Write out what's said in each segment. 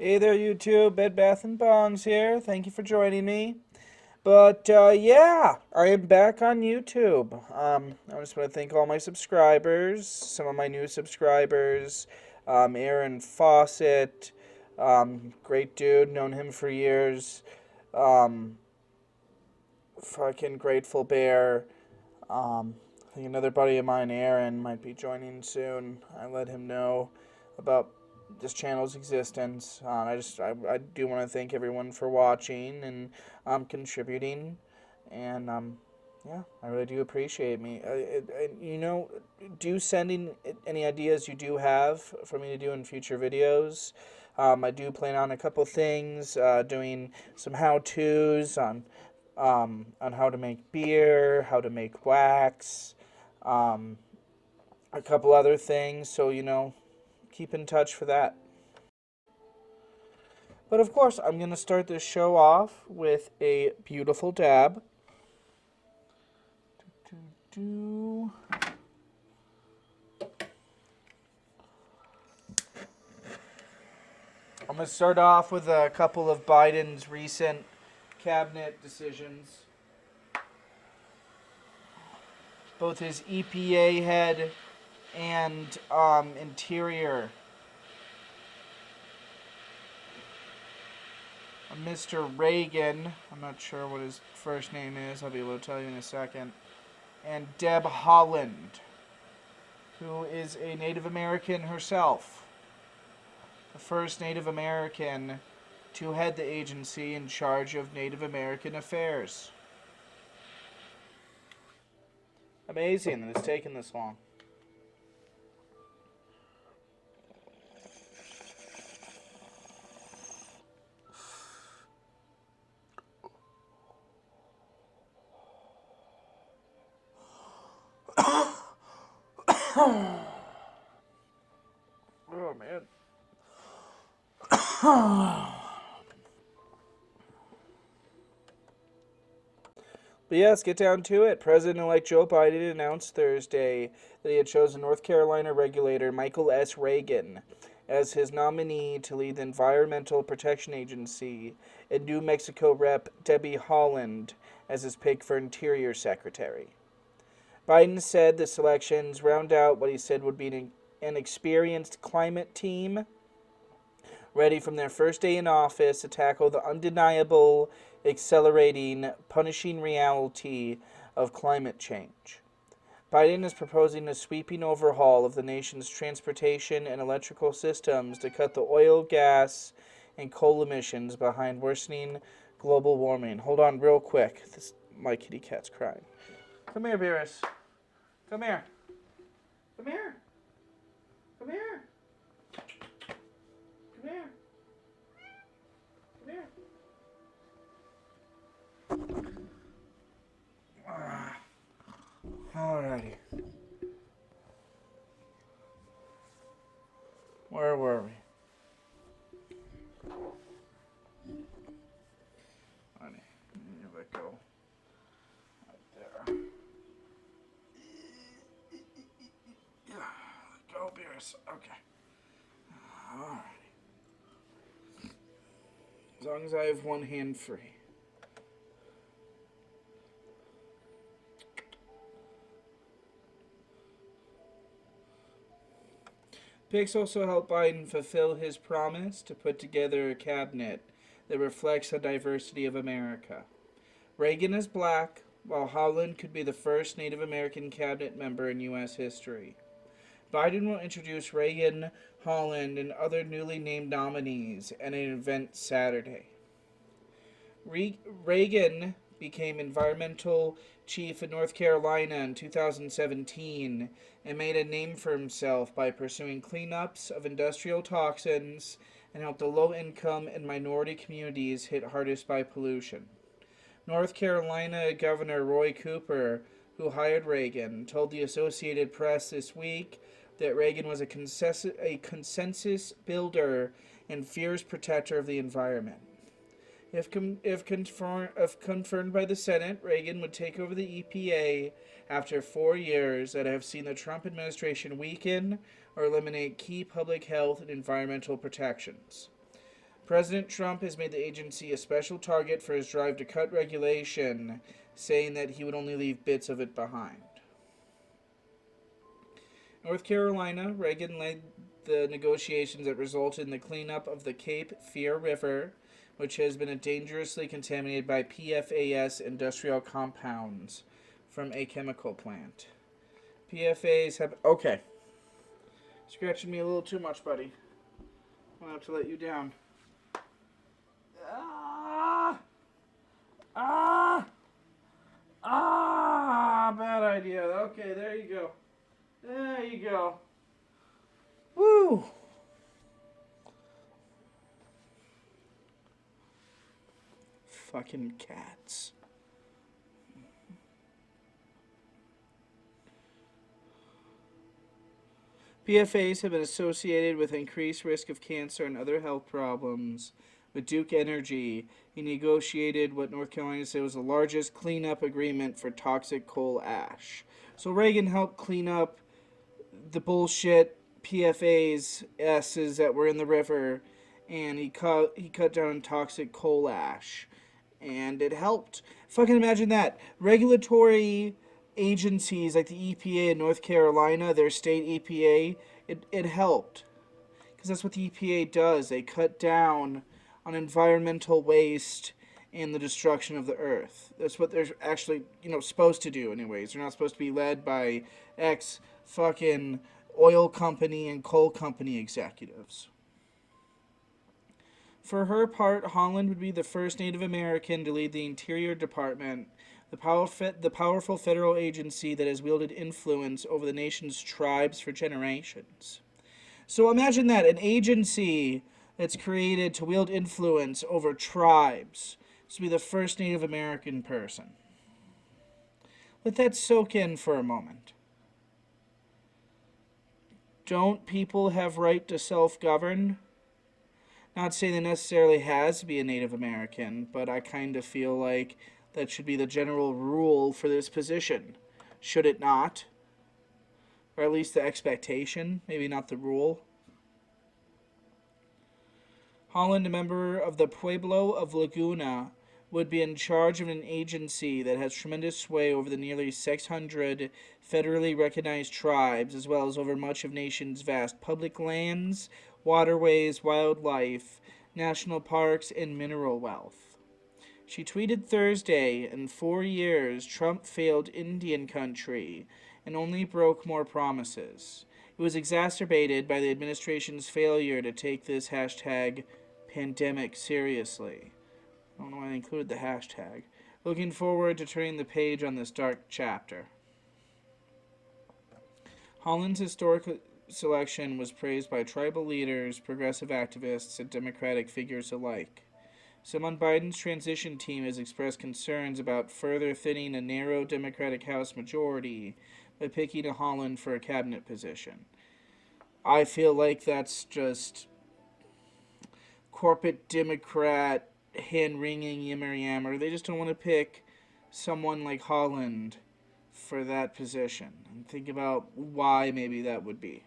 Hey there, YouTube. Bed Bath and Bongs here. Thank you for joining me. Yeah, I am back on YouTube. I just want to thank all my subscribers, some of my new subscribers, Aaron Fawcett, great dude, known him for years. Um, Fucking Grateful Bear. I think another buddy of mine, Aaron, might be joining soon. I let him know about this channel's existence. I do want to thank everyone for watching and contributing, and yeah, I really do appreciate me. Do sending any ideas you do have for me to do in future videos. I do plan on a couple things, doing some how-tos on how to make beer, how to make wax, um, a couple other things. So, keep in touch for that. But of course, I'm going to start this show off with a beautiful dab. I'm going to start off with a couple of Biden's recent cabinet decisions. Both his EPA head and Interior. Mr. Reagan, I'm not sure what his first name is, I'll be able to tell you in a second, and Deb Haaland, who is a Native American herself, the first Native American to head the agency in charge of Native American affairs. Amazing that it's taken this long. Oh, man. But yeah, let's get down to it. President-elect Joe Biden announced Thursday that he had chosen North Carolina regulator Michael S. Reagan as his nominee to lead the Environmental Protection Agency, and New Mexico Rep. Debbie Haaland as his pick for Interior Secretary. Biden said the selections round out what he said would be an experienced climate team ready from their first day in office to tackle the undeniable, accelerating, punishing reality of climate change. Biden is proposing a sweeping overhaul of the nation's transportation and electrical systems to cut the oil, gas, and coal emissions behind worsening global warming. Hold on real quick. My kitty cat's crying. Come here, Beerus. Come here. Come here. Come here. Come here. Come here. Alrighty. Where were we? Honey, here we go. Right there. Go, Beerus. Okay. Alrighty. As long as I have one hand free. Picks also helped Biden fulfill his promise to put together a cabinet that reflects the diversity of America. Reagan is black, while Haaland could be the first Native American cabinet member in U.S. history. Biden will introduce Reagan, Haaland, and other newly named nominees at an event Saturday. Reagan became environmental chief in North Carolina in 2017 and made a name for himself by pursuing cleanups of industrial toxins and helped the low-income and minority communities hit hardest by pollution. North Carolina Governor Roy Cooper, who hired Reagan, told the Associated Press this week that Reagan was a consensus builder and fierce protector of the environment. If confirmed by the Senate, Reagan would take over the EPA after 4 years that have seen the Trump administration weaken or eliminate key public health and environmental protections. President Trump has made the agency a special target for his drive to cut regulation, saying that he would only leave bits of it behind. North Carolina, Reagan led the negotiations that resulted in the cleanup of the Cape Fear River, which has been dangerously contaminated by PFAS industrial compounds from a chemical plant. PFAs have... Okay. Scratching me a little too much, buddy. I'm going to have to let you down. Bad idea. Okay, there you go. There you go. Woo! Fucking cats. PFAs have been associated with increased risk of cancer and other health problems. With Duke Energy, he negotiated what North Carolina said was the largest cleanup agreement for toxic coal ash. So Reagan helped clean up the bullshit PFAS that were in the river, and he cut down toxic coal ash, and it helped. Fucking imagine that. Regulatory agencies like the EPA in North Carolina, their state EPA, it helped. Because that's what the EPA does. They cut down on environmental waste and the destruction of the earth. That's what they're actually, supposed to do anyways. They're not supposed to be led by fucking oil company and coal company executives. For her part, Holland would be the first Native American to lead the Interior Department, the powerful federal agency that has wielded influence over the nation's tribes for generations. So imagine that, an agency that's created to wield influence over tribes. This would be the first Native American person. Let that soak in for a moment. Don't people have right to self-govern? Not saying it necessarily has to be a Native American, but I kind of feel like that should be the general rule for this position. Should it not? Or at least the expectation, maybe not the rule. Holland, a member of the Pueblo of Laguna, would be in charge of an agency that has tremendous sway over the nearly 600 federally recognized tribes, as well as over much of the nation's vast public lands, waterways, wildlife, national parks, and mineral wealth. She tweeted Thursday, in 4 years, Trump failed Indian country and only broke more promises. It was exacerbated by the administration's failure to take this hashtag pandemic seriously. I don't know why they included the hashtag. Looking forward to turning the page on this dark chapter. Holland's historic selection was praised by tribal leaders, progressive activists, and Democratic figures alike. Some on Biden's transition team has expressed concerns about further thinning a narrow Democratic House majority by picking a Holland for a cabinet position. I feel like that's just corporate Democrat hand-wringing yammer. They just don't want to pick someone like Holland for that position. And think about why maybe that would be.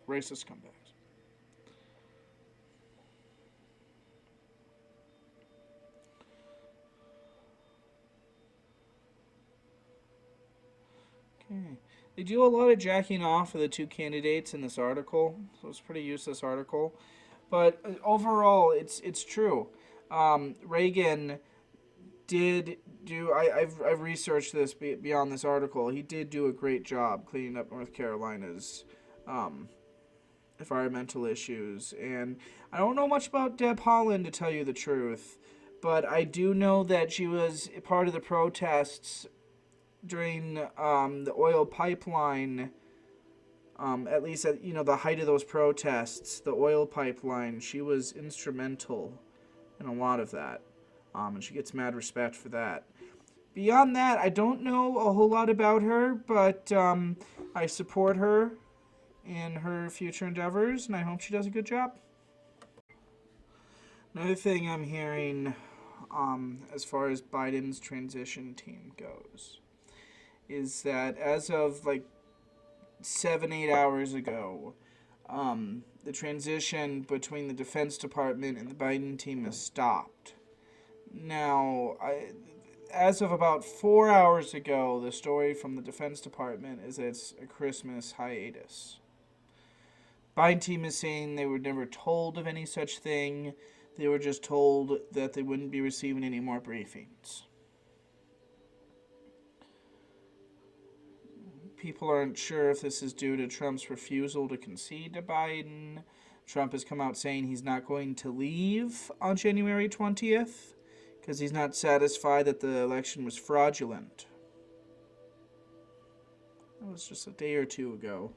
Racist comebacks. Okay. They do a lot of jacking off of the two candidates in this article, so it's a pretty useless article. But overall, it's true. Reagan did do. I've researched this beyond this article. He did do a great job cleaning up North Carolina's environmental issues, and I don't know much about Deb Haaland, to tell you the truth, but I do know that she was part of the protests during the oil pipeline, at least at the height of those protests, the oil pipeline. She was instrumental in a lot of that, and she gets mad respect for that. Beyond that, I don't know a whole lot about her, but I support her in her future endeavors, and I hope she does a good job. Another thing I'm hearing as far as Biden's transition team goes is that as of 7-8 hours ago, the transition between the Defense Department and the Biden team has stopped. Now, as of about 4 hours ago, the story from the Defense Department is that it's a Christmas hiatus. Biden team is saying they were never told of any such thing. They were just told that they wouldn't be receiving any more briefings. People aren't sure if this is due to Trump's refusal to concede to Biden. Trump has come out saying he's not going to leave on January 20th because he's not satisfied that the election was fraudulent. That was just a day or two ago.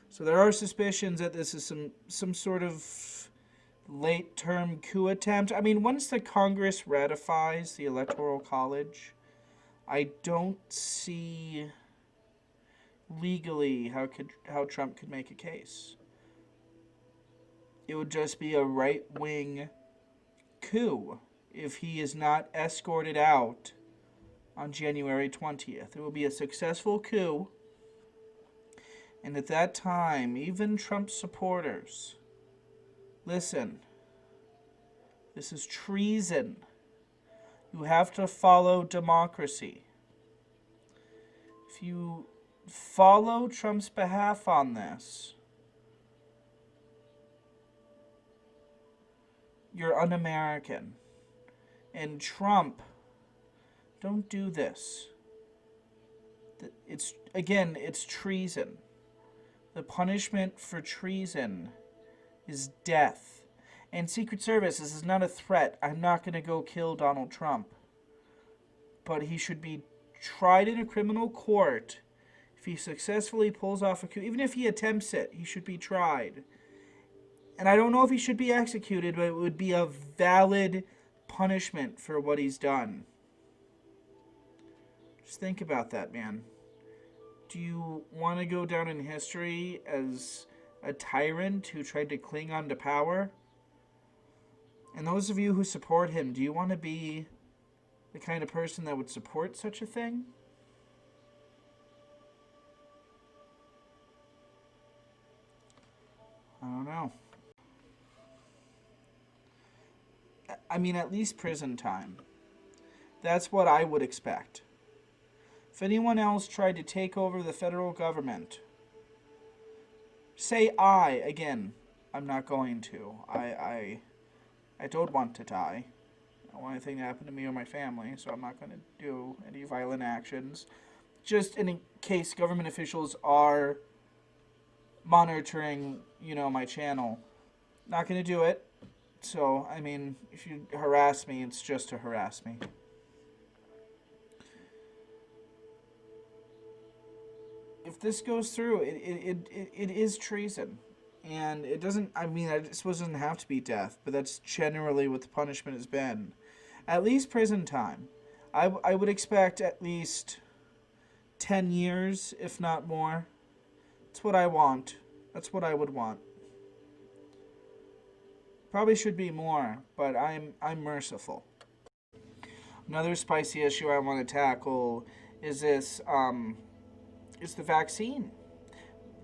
So there are suspicions that this is some sort of late-term coup attempt. I mean, once the Congress ratifies the Electoral College, I don't see legally how Trump could make a case. It would just be a right-wing coup if he is not escorted out on January 20th. It will be a successful coup, and at that time, even Trump supporters, listen, this is treason. You have to follow democracy. If you follow Trump's behalf on this, you're un-American. And Trump, don't do this. It's treason. The punishment for treason is death. And Secret Service, this is not a threat. I'm not going to go kill Donald Trump. But he should be tried in a criminal court. If he successfully pulls off a coup, even if he attempts it, he should be tried. And I don't know if he should be executed, but it would be a valid punishment for what he's done. Just think about that, man. Do you want to go down in history as a tyrant who tried to cling on to power? And those of you who support him, do you want to be the kind of person that would support such a thing? I don't know. I mean, at least prison time. That's what I would expect. If anyone else tried to take over the federal government, say again, I'm not going to. I don't want to die. I don't want anything to happen to me or my family, so I'm not going to do any violent actions. Just in case government officials are monitoring, my channel. Not going to do it. So, I mean, if you harass me, it's just to harass me. If this goes through, it is treason. And it doesn't, this doesn't have to be death, but that's generally what the punishment has been. At least prison time. I would expect at least 10 years, if not more. That's what I want. That's what I would want. Probably should be more, but I'm merciful. Another spicy issue I want to tackle is this, is the vaccine.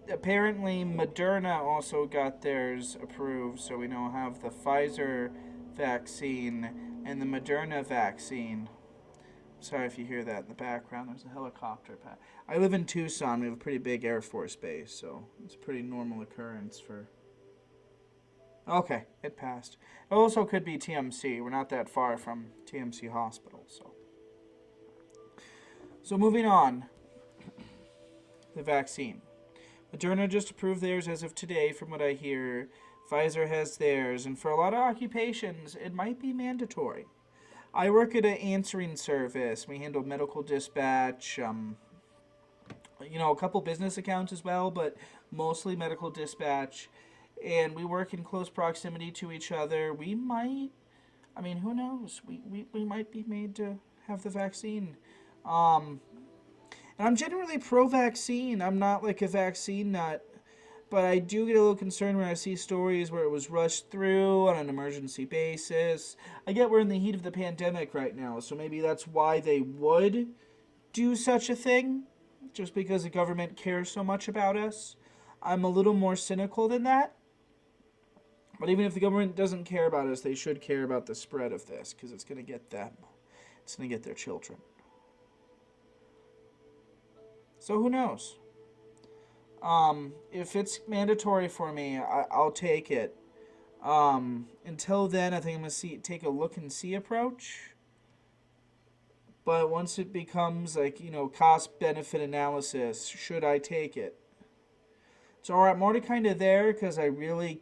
Apparently, Moderna also got theirs approved, so we now have the Pfizer vaccine and the Moderna vaccine. Sorry if you hear that in the background. There's a helicopter. I live in Tucson. We have a pretty big Air Force base, so it's a pretty normal occurrence for... Okay, it passed. It also could be TMC. We're not that far from TMC Hospital, so... So moving on. The vaccine. Moderna just approved theirs as of today, from what I hear. Pfizer has theirs, and for a lot of occupations, it might be mandatory. I work at an answering service. We handle medical dispatch, a couple business accounts as well, but mostly medical dispatch. And we work in close proximity to each other. We might, who knows? We might be made to have the vaccine. And I'm generally pro-vaccine. I'm not like a vaccine nut. But I do get a little concerned when I see stories where it was rushed through on an emergency basis. I get we're in the heat of the pandemic right now, so maybe that's why they would do such a thing, just because the government cares so much about us. I'm a little more cynical than that. But even if the government doesn't care about us, they should care about the spread of this, because it's going to get them. It's going to get their children. So who knows? If it's mandatory for me, I'll take it. Until then, I think I'm going to take a look and see approach. But once it becomes like, cost benefit analysis, should I take it? So I'm already kind of there because I really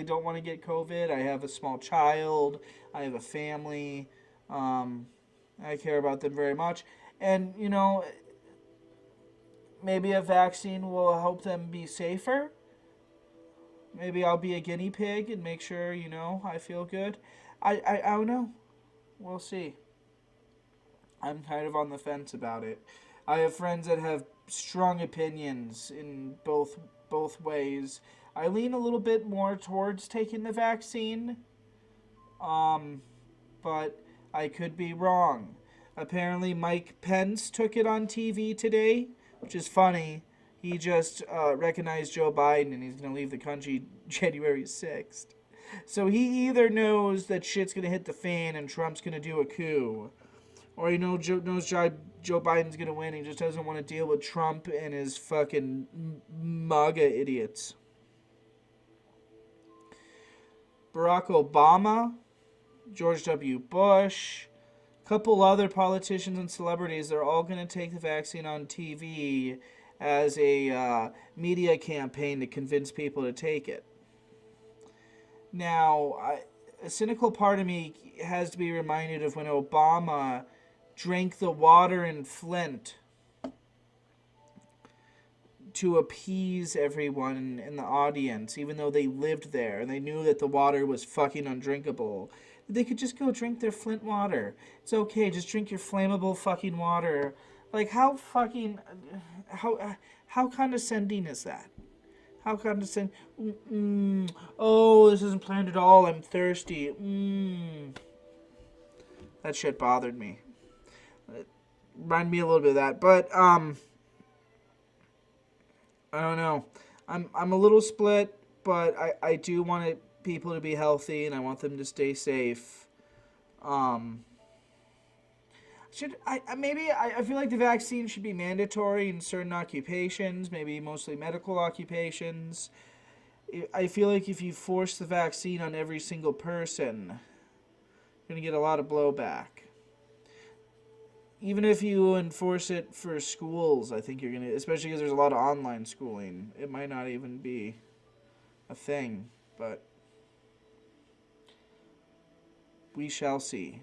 don't want to get COVID. I have a small child. I have a family. I care about them very much. And, maybe a vaccine will help them be safer. Maybe I'll be a guinea pig and make sure, I feel good. I don't know. We'll see. I'm kind of on the fence about it. I have friends that have strong opinions in both ways. I lean a little bit more towards taking the vaccine, but I could be wrong. Apparently, Mike Pence took it on TV today, which is funny. He just recognized Joe Biden and he's going to leave the country January 6th. So he either knows that shit's going to hit the fan and Trump's going to do a coup, or he knows Joe Biden's going to win. He just doesn't want to deal with Trump and his fucking MAGA idiots. Barack Obama, George W. Bush, a couple other politicians and celebrities, they're all going to take the vaccine on TV as a media campaign to convince people to take it. Now, a cynical part of me has to be reminded of when Obama drank the water in Flint to appease everyone in the audience, even though they lived there and they knew that the water was fucking undrinkable. They could just go drink their Flint water. It's okay, just drink your flammable fucking water. Like, how condescending is that? How condescending. Oh, this isn't planned at all. I'm thirsty. That shit bothered me. It reminded me a little bit of that. But, I don't know. I'm a little split, but I do want people to be healthy and I want them to stay safe. I feel like the vaccine should be mandatory in certain occupations, maybe mostly medical occupations. I feel like if you force the vaccine on every single person, you're going to get a lot of blowback. Even if you enforce it for schools, I think you're going to, especially because there's a lot of online schooling, it might not even be a thing, but we shall see.